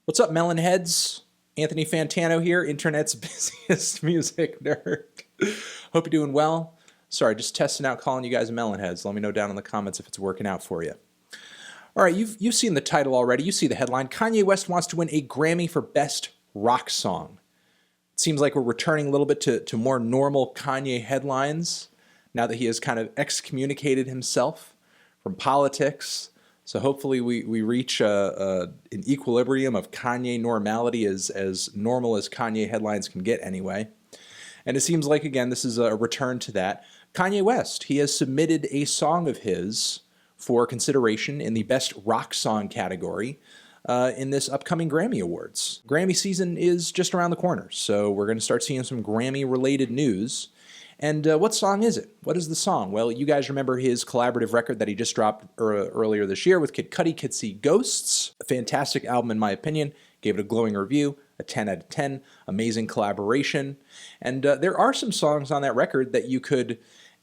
What's up, melon heads? Anthony Fantano here, internet's busiest music nerd. Hope you're doing well. Sorry, just testing out calling you guys melon heads. Let me know down in the comments if it's working out for you. All right, you've seen the title already. You see the headline. Kanye West wants to win a Grammy for Best Rock Song. It seems like we're returning a little bit to more normal Kanye headlines now that he has kind of excommunicated himself from politics. So hopefully we reach an equilibrium of Kanye normality, as normal as Kanye headlines can get anyway. And it seems like, again, this is a return to that. Kanye West, he has submitted a song of his for consideration in the Best Rock Song category in this upcoming Grammy Awards. Grammy season is just around the corner, so we're going to start seeing some Grammy-related news. And what song is it? What is the song? Well, you guys remember his collaborative record that he just dropped earlier this year with Kid Cudi, Kids See Ghosts. A fantastic album, in my opinion. Gave it a glowing review, a 10 out of 10. Amazing collaboration. And there are some songs on that record that you could,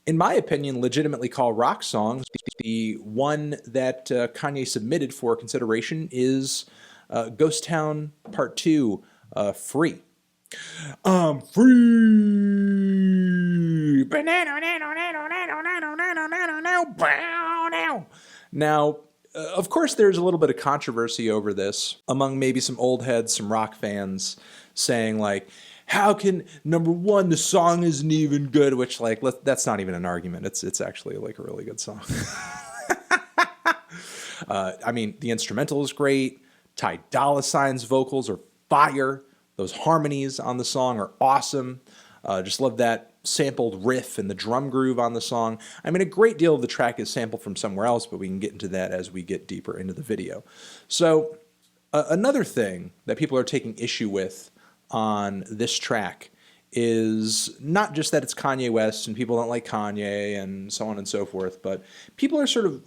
in my opinion, legitimately call rock songs. The one that Kanye submitted for consideration is Ghost Town Part 2, Free. I'm free. Now, of course, there's a little bit of controversy over this among maybe some old heads, some rock fans, saying like, how can, number one, the song isn't even good, which like, that's not even an argument. It's actually like a really good song. I mean, the instrumental is great. Ty Dolla $ign's vocals are fire. Those harmonies on the song are awesome. Just love that sampled riff and the drum groove on the song. I mean, a great deal of the track is sampled from somewhere else, but we can get into that as we get deeper into the video. So another thing that people are taking issue with on this track is not just that it's Kanye West and people don't like Kanye and so on and so forth, but people are sort of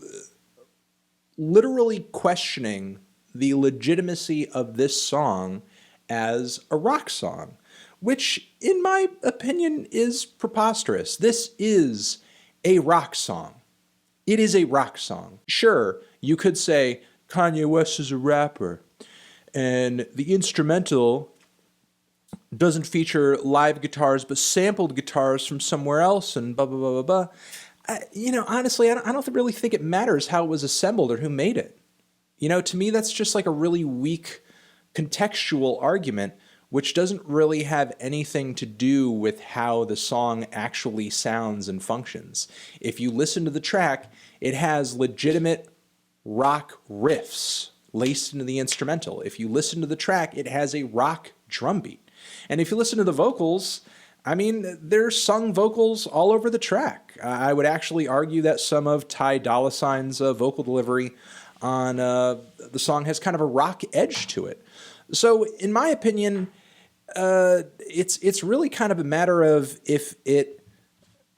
literally questioning the legitimacy of this song as a rock song, which in my opinion is preposterous. This is a rock song. It is a rock song. Sure, you could say Kanye West is a rapper and the instrumental doesn't feature live guitars but sampled guitars from somewhere else and blah, blah, blah, blah, blah. You know, honestly, I don't really think it matters how it was assembled or who made it. You know, to me, that's just like a really weak contextual argument, which doesn't really have anything to do with how the song actually sounds and functions. If you listen to the track, it has legitimate rock riffs laced into the instrumental. If you listen to the track, it has a rock drum beat. And if you listen to the vocals, I mean, there's sung vocals all over the track. I would actually argue that some of Ty Dolla $ign's vocal delivery on the song has kind of a rock edge to it. So in my opinion, it's really kind of a matter of if it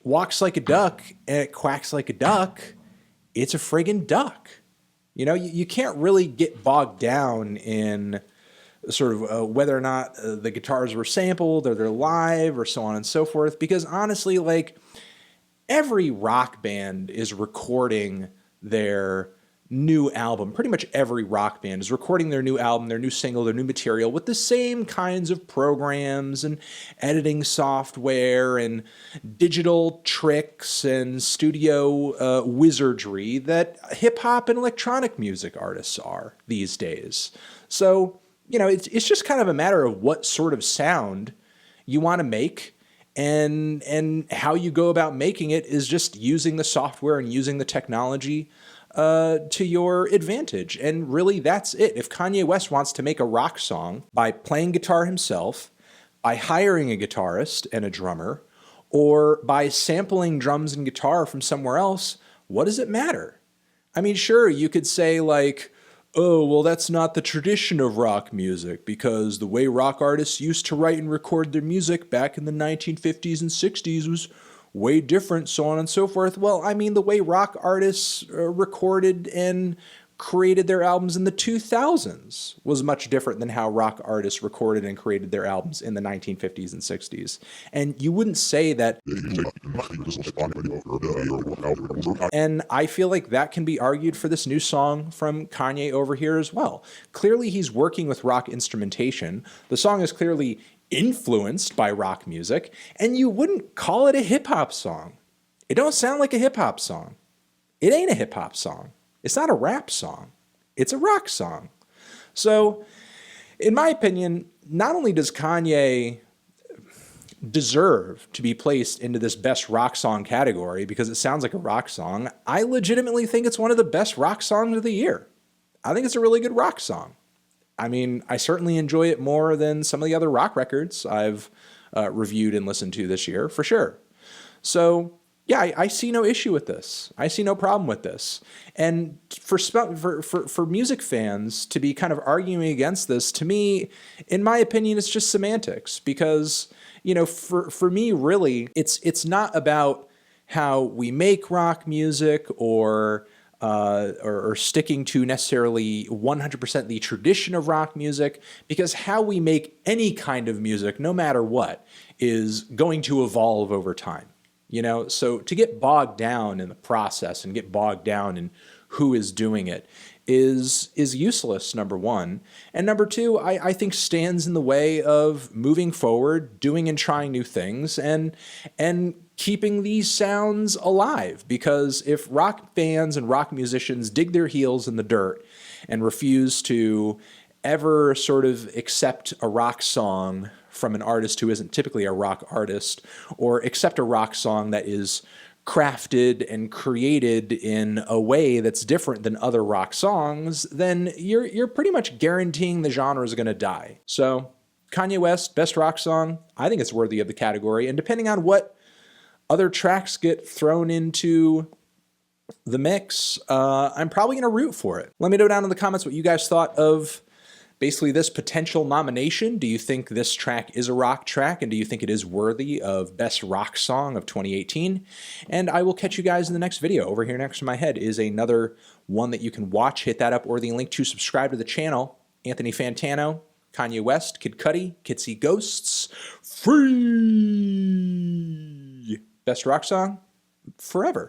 walks like a duck and it quacks like a duck, it's a friggin' duck. You know, you can't really get bogged down in sort of whether or not the guitars were sampled or they're live or so on and so forth, because honestly, like, every rock band is recording their new album. Pretty much every rock band is recording their new album, their new single, their new material with the same kinds of programs and editing software and digital tricks and studio wizardry that hip-hop and electronic music artists are these days. So, you know, it's just kind of a matter of what sort of sound you want to make, and how you go about making it is just using the software and using the technology to your advantage. And really, that's it. If Kanye West wants to make a rock song by playing guitar himself, by hiring a guitarist and a drummer, or by sampling drums and guitar from somewhere else, what does it matter? I mean, sure, you could say like, oh, well, that's not the tradition of rock music because the way rock artists used to write and record their music back in the 1950s and 60s was way different, so on and so forth. Well, I mean, the way rock artists recorded and created their albums in the 2000s was much different than how rock artists recorded and created their albums in the 1950s and 60s. And you wouldn't say that. And I feel like that can be argued for this new song from Kanye over here as well. Clearly, he's working with rock instrumentation. The song is clearly influenced by rock music, and you wouldn't call it a hip-hop song. It don't sound like a hip-hop song. It ain't a hip-hop song. It's not a rap song. It's a rock song. So, in my opinion, not only does Kanye deserve to be placed into this best rock song category because it sounds like a rock song, I legitimately think it's one of the best rock songs of the year. I think it's a really good rock song. I mean, I certainly enjoy it more than some of the other rock records I've reviewed and listened to this year, for sure. So, yeah, I see no issue with this. I see no problem with this. And for music fans to be kind of arguing against this, to me, in my opinion, it's just semantics. Because, you know, for me, really, it's not about how we make rock music or sticking to necessarily 100% the tradition of rock music, because how we make any kind of music, no matter what, is going to evolve over time. You know, so to get bogged down in the process and get bogged down in who is doing it is useless, number one. And number two, I think stands in the way of moving forward, doing and trying new things, and keeping these sounds alive. Because if rock fans and rock musicians dig their heels in the dirt and refuse to ever sort of accept a rock song from an artist who isn't typically a rock artist, or accept a rock song that is crafted and created in a way that's different than other rock songs, then you're pretty much guaranteeing the genre is going to die. So Kanye West, best rock song, I think it's worthy of the category. And depending on what other tracks get thrown into the mix, I'm probably going to root for it. Let me know down in the comments what you guys thought of basically this potential nomination. Do you think this track is a rock track, and do you think it is worthy of best rock song of 2018? And I will catch you guys in the next video. Over here next to my head is another one that you can watch. Hit that up, or the link to subscribe to the channel. Anthony Fantano, Kanye West, Kid Cudi, Kids See Ghosts, free. Best rock song forever.